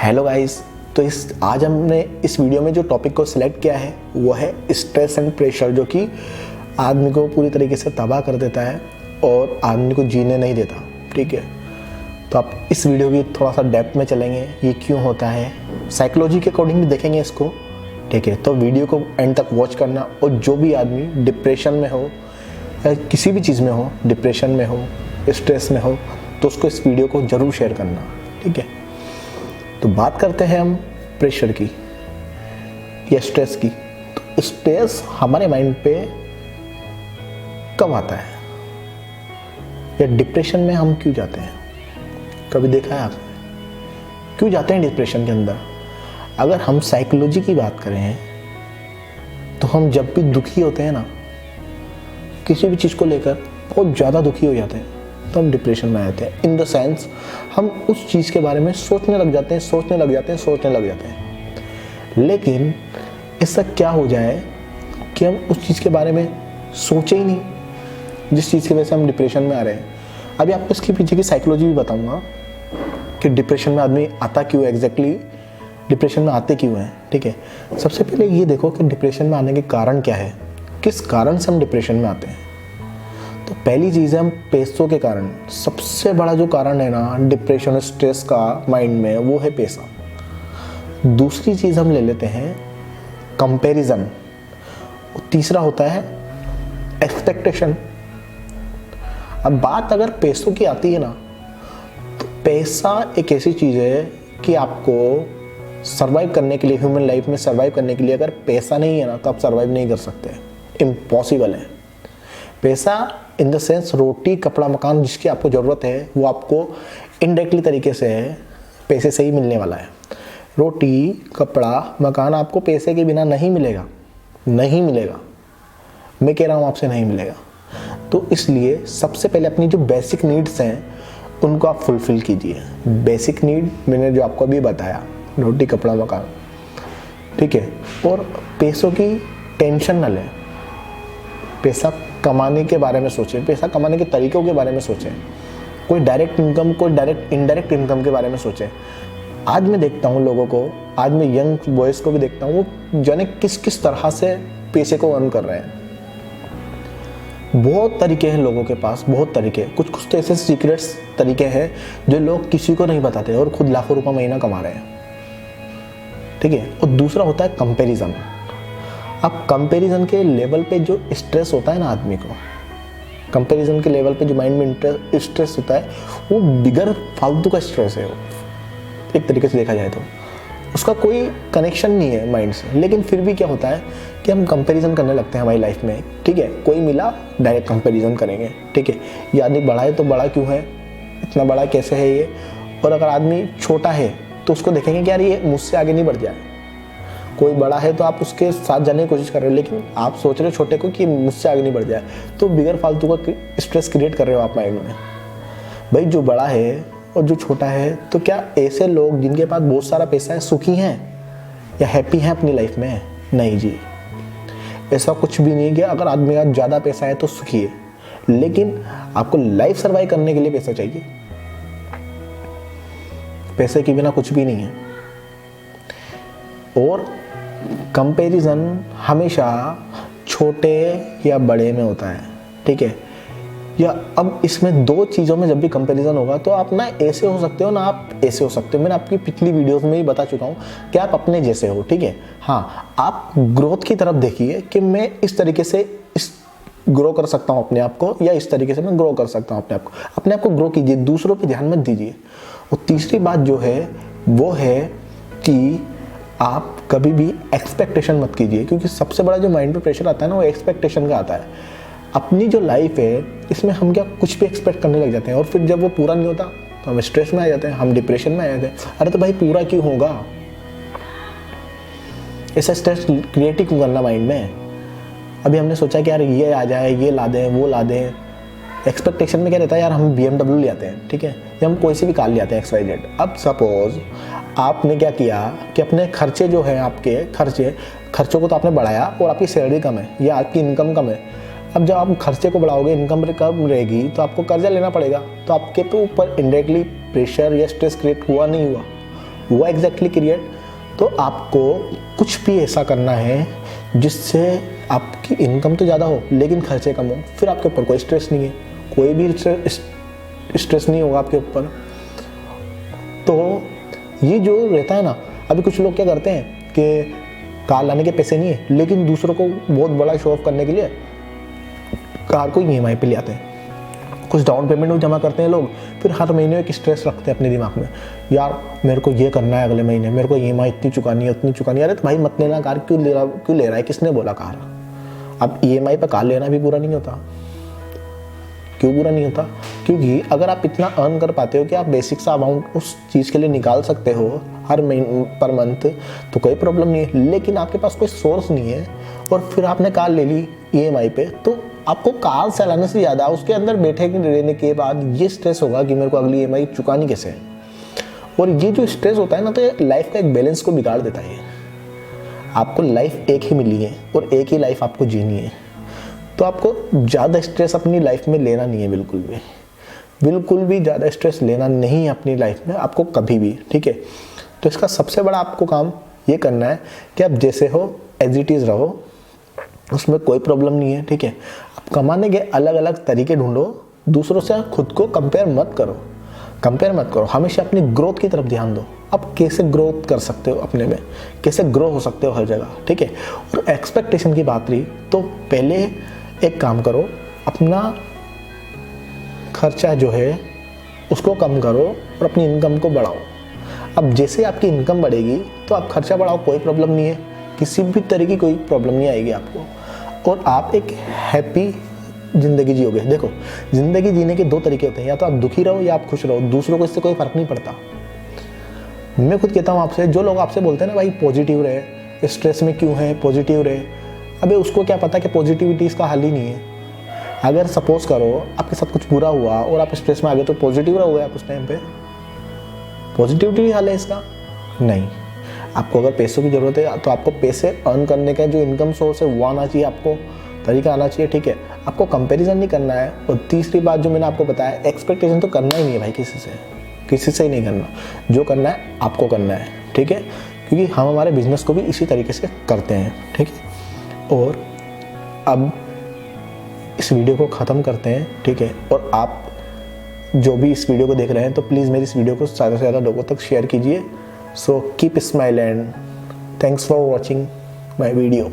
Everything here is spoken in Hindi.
Hello guys. तो आज हमने इस वीडियो में जो टॉपिक को सिलेक्ट किया है वो है स्ट्रेस एंड प्रेशर, जो कि आदमी को पूरी तरीके से तबाह कर देता है और आदमी को जीने नहीं देता। ठीक है, तो आप इस वीडियो की थोड़ा सा डेप्थ में चलेंगे, ये क्यों होता है, साइकोलॉजी के अकॉर्डिंग भी देखेंगे इसको। ठीक है, तो वीडियो को एंड तक वॉच करना। और जो भी आदमी डिप्रेशन में हो या किसी भी चीज़ में हो, डिप्रेशन में हो, स्ट्रेस में हो, तो उसको इस वीडियो को ज़रूर शेयर करना। ठीक है, तो बात करते हैं हम प्रेशर की या स्ट्रेस की। तो स्ट्रेस हमारे माइंड पे कब आता है या डिप्रेशन में हम क्यों जाते हैं? कभी देखा है आपने क्यों जाते हैं डिप्रेशन के अंदर? अगर हम साइकोलॉजी की बात करें तो हम जब भी दुखी होते हैं ना, किसी भी चीज़ को लेकर बहुत ज़्यादा दुखी हो जाते हैं, तो हम डिप्रेशन में आते हैं। इन द सेंस हम उस चीज़ के बारे में सोचने लग जाते हैं। लेकिन इससे क्या हो जाए कि हम उस चीज़ के बारे में सोचे ही नहीं, जिस चीज़ की वजह से हम डिप्रेशन में आ रहे हैं। अभी आपको इसके पीछे की साइकोलॉजी भी बताऊंगा कि डिप्रेशन में आदमी आता क्यों, एग्जैक्टली डिप्रेशन में आते क्यों हैं। ठीक है, सबसे पहले ये देखो कि डिप्रेशन में आने के कारण क्या है, किस कारण से हम डिप्रेशन में आते हैं। तो पहली चीज़ है हम पैसों के कारण। सबसे बड़ा जो कारण है ना डिप्रेशन स्ट्रेस का माइंड में, वो है पैसा। दूसरी चीज़ हम ले लेते हैं कंपैरिजन। तीसरा होता है एक्सपेक्टेशन। अब बात अगर पैसों की आती है ना, तो पैसा एक ऐसी चीज़ है कि आपको सर्वाइव करने के लिए, ह्यूमन लाइफ में सर्वाइव करने के लिए अगर पैसा नहीं है ना, तो आप सर्वाइव नहीं कर सकते, इम्पॉसिबल है। पैसा इन द सेंस रोटी कपड़ा मकान जिसकी आपको ज़रूरत है, वो आपको इनडायरेक्टली तरीके से पैसे से ही मिलने वाला है। रोटी कपड़ा मकान आपको पैसे के बिना नहीं मिलेगा, नहीं मिलेगा। मैं कह रहा हूँ आपसे नहीं मिलेगा। तो इसलिए सबसे पहले अपनी जो बेसिक नीड्स हैं उनको आप फुलफिल कीजिए। बेसिक नीड मैंने जो आपको अभी बताया, रोटी कपड़ा मकान। ठीक है, और पैसों की टेंशन न लें। पैसा कमाने के बारे में सोचें, पैसा कमाने के तरीकों के बारे में सोचें। कोई डायरेक्ट इनकम, कोई डायरेक्ट इनडायरेक्ट इनकम के बारे में सोचें। आज मैं देखता हूँ लोगों को, आज मैं यंग बॉयज़ को भी देखता हूँ, वो जाने किस किस तरह से पैसे को अर्न कर रहे हैं। बहुत तरीके हैं लोगों के पास, बहुत तरीके। कुछ तो ऐसे सीक्रेट्स तरीके हैं जो लोग किसी को नहीं बताते और खुद लाखों रुपए महीना कमा रहे हैं। ठीक है, और दूसरा होता है कंपैरिजन। अब कंपैरिजन के लेवल पे जो स्ट्रेस होता है ना आदमी को, कंपैरिजन के लेवल पे जो माइंड में स्ट्रेस होता है, वो बिगर फालतू का स्ट्रेस है। वो एक तरीके से देखा जाए तो उसका कोई कनेक्शन नहीं है माइंड से, लेकिन फिर भी क्या होता है कि हम कंपैरिजन करने लगते हैं हमारी लाइफ में। ठीक है, कोई मिला डायरेक्ट कंपैरिजन करेंगे। ठीक है, ये आदमी बड़ा है तो बड़ा क्यों है, इतना बड़ा कैसे है ये। और अगर आदमी छोटा है तो उसको देखेंगे कि यार ये मुझसे आगे नहीं बढ़ जाए। कोई बड़ा है तो आप उसके साथ जाने की कोशिश कर रहे हो, लेकिन आप सोच रहे हो छोटे को कि मुझसे आगे नहीं बढ़ जाए, तो बिगर फालतू का स्ट्रेस क्रिएट कर रहे हो आप माइंड में। भाई जो बड़ा है और जो छोटा है, तो क्या ऐसे लोग जिनके पास बहुत सारा पैसा है सुखी हैं या हैप्पी हैं अपनी लाइफ में? नहीं जी, ऐसा कुछ भी नहीं कि अगर आदमी का ज़्यादा पैसा है तो सुखी है। लेकिन आपको लाइफ सर्वाइव करने के लिए पैसा चाहिए। पैसे के बिना कुछ भी नहीं है। और कंपैरिजन हमेशा छोटे या बड़े में होता है। ठीक है, या अब इसमें दो चीज़ों में जब भी कंपैरिजन होगा, तो आप ना ऐसे हो सकते हो ना आप ऐसे हो सकते हो। मैंने आपकी पिछली वीडियोस में ही बता चुका हूँ कि आप अपने जैसे हो। ठीक है, हाँ, आप ग्रोथ की तरफ देखिए कि मैं इस तरीके से ग्रो कर सकता हूँ अपने आप को, या इस तरीके से मैं ग्रो कर सकता हूँ अपने आप को ग्रो कीजिए, दूसरों पे ध्यान मत दीजिए। और तीसरी बात जो है वो है कि आप कभी भी एक्सपेक्टेशन मत कीजिए, क्योंकि सबसे बड़ा जो माइंड पे प्रेशर आता है ना, वो एक्सपेक्टेशन का आता है। अपनी जो लाइफ है इसमें हम क्या कुछ भी एक्सपेक्ट करने लग जाते हैं, और फिर जब वो पूरा नहीं होता तो हम स्ट्रेस में आ जाते हैं, हम डिप्रेशन में आ जाते हैं। अरे तो भाई पूरा क्यों होगा, ऐसा स्ट्रेस क्रिएट क्यों करना माइंड में? अभी हमने सोचा कि यार ये आ जाए, ये ला दें, वो ला दें। एक्सपेक्टेशन में क्या रहता है, यार हम BMW ले आते हैं, ठीक है, या हम कोई सी भी कार ले आते हैं XYZ। अब सपोज आपने क्या किया कि अपने खर्चे जो हैं, आपके खर्चों को तो आपने बढ़ाया और आपकी सैलरी कम है या आपकी इनकम कम है। अब जब आप खर्चे को बढ़ाओगे, इनकम कम रहेगी, तो आपको कर्जा लेना पड़ेगा। तो आपके ऊपर इनडायरेक्टली प्रेशर या स्ट्रेस क्रिएट हुआ नहीं हुआ? वो एग्जैक्टली क्रिएट। तो आपको कुछ भी ऐसा करना है जिससे आपकी इनकम तो ज़्यादा हो लेकिन खर्चे कम हो, फिर आपके ऊपर कोई स्ट्रेस नहीं है, कोई भी स्ट्रेस नहीं होगा आपके ऊपर। तो ये जो रहता है ना, अभी कुछ लोग क्या करते हैं कि कार लाने के पैसे नहीं है लेकिन दूसरों को बहुत बड़ा शो ऑफ करने के लिए कार को EMI पे ले आते हैं, कुछ डाउन पेमेंट भी जमा करते हैं लोग, फिर हर महीने एक स्ट्रेस रखते हैं अपने दिमाग में, यार मेरे को ये करना है अगले महीने, मेरे को EMI इतनी चुकानी है उतनी चुकानी है। अरे तो भाई मत लेना कार, क्यों ले रहा है, किसने बोला कार? अब EMI पे कार लेना भी बुरा नहीं होता। क्यों बुरा नहीं होता? क्योंकि अगर आप इतना अर्न कर पाते हो कि आप बेसिक सा अमाउंट उस चीज़ के लिए निकाल सकते हो हर महीने पर मंथ, तो कोई प्रॉब्लम नहीं है। लेकिन आपके पास कोई सोर्स नहीं है और फिर आपने कार ले ली EMI पे, तो आपको कार चलाने से ज़्यादा उसके अंदर बैठे रहने के बाद ये स्ट्रेस होगा कि मेरे को अगली EMI चुकानी कैसे है। और ये जो स्ट्रेस होता है ना, तो ये लाइफ का एक बैलेंस को बिगाड़ देता है। आपको लाइफ एक ही मिली है और एक ही लाइफ आपको जीनी है, तो आपको ज़्यादा स्ट्रेस अपनी लाइफ में लेना नहीं है, बिल्कुल भी ज़्यादा स्ट्रेस लेना नहीं है अपनी लाइफ में आपको कभी भी, ठीक है। तो इसका सबसे बड़ा आपको काम ये करना है कि आप जैसे हो एज इट इज़ रहो, उसमें कोई प्रॉब्लम नहीं है, ठीक है। आप कमाने के अलग अलग तरीके ढूंढो, दूसरों से खुद को कंपेयर मत करो, हमेशा अपनी ग्रोथ की तरफ ध्यान दो। आप कैसे ग्रोथ कर सकते हो अपने में, कैसे ग्रो हो सकते हो हर जगह, ठीक है। और एक्सपेक्टेशन की बात रही तो पहले एक काम करो, अपना खर्चा जो है उसको कम करो और अपनी इनकम को बढ़ाओ। अब जैसे आपकी इनकम बढ़ेगी तो आप खर्चा बढ़ाओ, कोई प्रॉब्लम नहीं है, किसी भी तरह की कोई प्रॉब्लम नहीं आएगी आपको, और आप एक हैप्पी ज़िंदगी जियोगे। देखो, ज़िंदगी जीने के 2 तरीके होते हैं, या तो आप दुखी रहो या आप खुश रहो, दूसरों को इससे कोई फ़र्क नहीं पड़ता। मैं खुद कहता हूँ आपसे, जो लोग आपसे बोलते हैं ना भाई पॉजिटिव रहे, स्ट्रेस में क्यों है, पॉजिटिव रहे, अबे उसको क्या पता कि पॉजिटिविटी इसका हल ही नहीं है। अगर सपोज करो आपके साथ कुछ बुरा हुआ और आप स्ट्रेस में आ गए, तो पॉजिटिव रहोगे आप उस टाइम पे? पॉजिटिविटी हल है इसका? नहीं। आपको अगर पैसों की ज़रूरत है तो आपको पैसे अर्न करने का जो इनकम सोर्स है वो आना चाहिए, आपको तरीका आना चाहिए, ठीक है। आपको कंपैरिजन नहीं करना है। और तीसरी बात जो मैंने आपको बताया, एक्सपेक्टेशन तो करना ही नहीं है भाई, किसी से ही नहीं करना। जो करना है आपको करना है, ठीक है, क्योंकि हम हमारे बिजनेस को भी इसी तरीके से करते हैं, ठीक है। और अब इस वीडियो को ख़त्म करते हैं, ठीक है। और आप जो भी इस वीडियो को देख रहे हैं तो प्लीज़ मेरी इस वीडियो को ज़्यादा से ज़्यादा लोगों तक शेयर कीजिए। So keep smile and thanks for watching my video.